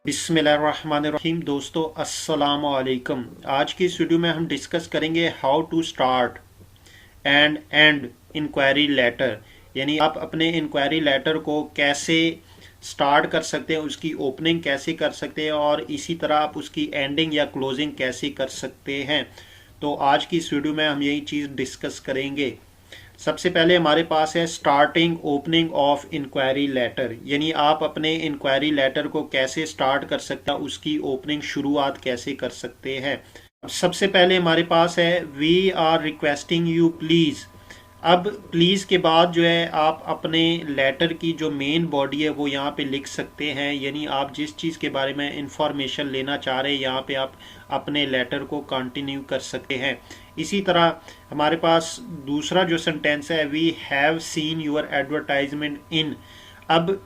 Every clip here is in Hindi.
बिस्मिल्लाहिर्रहमानिर्रहीम। दोस्तों अस्सलाम वालेकुम। आज की इस वीडियो में हम डिस्कस करेंगे how to start and end inquiry letter, यानी आप अपने इंक्वायरी लेटर को कैसे स्टार्ट कर सकते हैं, उसकी ओपनिंग कैसे कर सकते हैं और इसी तरह आप उसकी एंडिंग या क्लोजिंग कैसे कर सकते हैं। तो आज की इस वीडियो में हम यही चीज़ डिस्कस करेंगे। सबसे पहले हमारे पास है starting opening of inquiry letter, यानी आप अपने इंक्वायरी लेटर को कैसे स्टार्ट कर सकते हैं, उसकी ओपनिंग शुरुआत कैसे कर सकते हैं। सबसे पहले हमारे पास है we are requesting you please. अब प्लीज़ के बाद जो है आप अपने लेटर की जो मेन बॉडी है वो यहाँ पे लिख सकते हैं, यानी आप जिस चीज़ के बारे में इंफॉर्मेशन लेना चाह रहे हैं यहाँ पे आप अपने लेटर को कंटिन्यू कर सकते हैं। इसी तरह हमारे पास दूसरा जो सेंटेंस है we have seen your advertisement in. अब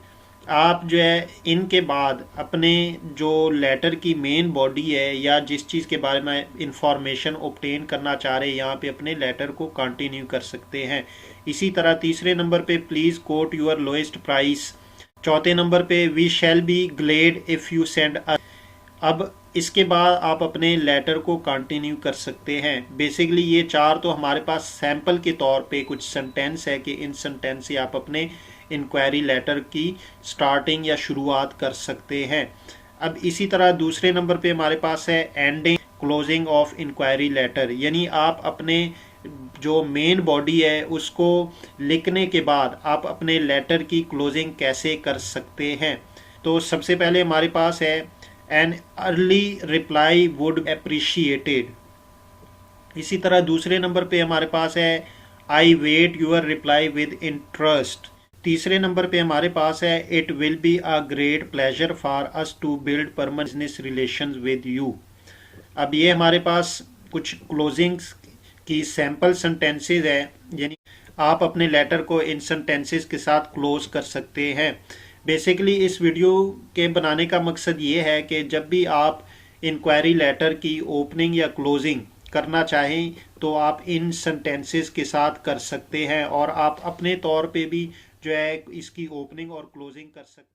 आप जो है इनके बाद अपने जो लेटर की मेन बॉडी है या जिस चीज़ के बारे में इंफॉर्मेशन ऑब्टेन करना चाह रहे हैं यहाँ पे अपने लेटर को कंटिन्यू कर सकते हैं। इसी तरह तीसरे नंबर पे please quote your lowest price. चौथे नंबर पे we shall be glad if you send a. अब इसके बाद आप अपने लेटर को कंटिन्यू कर सकते हैं। बेसिकली ये चार तो हमारे पास सैंपल के तौर पे कुछ सेंटेंस है कि इन सेंटेंस से आप अपने इंक्वायरी लेटर की स्टार्टिंग या शुरुआत कर सकते हैं। अब इसी तरह दूसरे नंबर पे हमारे पास है ending closing of inquiry letter, यानी आप अपने जो मेन बॉडी है उसको लिखने के बाद आप अपने लेटर की क्लोजिंग कैसे कर सकते हैं। तो सबसे पहले हमारे पास है an early reply would appreciated. इसी तरह दूसरे नंबर पे हमारे पास है I wait your reply with interest. तीसरे नंबर पे हमारे पास है it will be a great pleasure for us to build permanent business relations with you. अब ये हमारे पास कुछ क्लोजिंग्स की सैंपल सेंटेंसेस है, यानी आप अपने लेटर को इन सेंटेंसेस के साथ क्लोज कर सकते हैं। बेसिकली इस वीडियो के बनाने का मकसद ये है कि जब भी आप इंक्वायरी लेटर की ओपनिंग या क्लोजिंग करना चाहें तो आप इन सेंटेंसेस के साथ कर सकते हैं और आप अपने तौर पे भी जो है इसकी ओपनिंग और क्लोजिंग कर सकते हैं।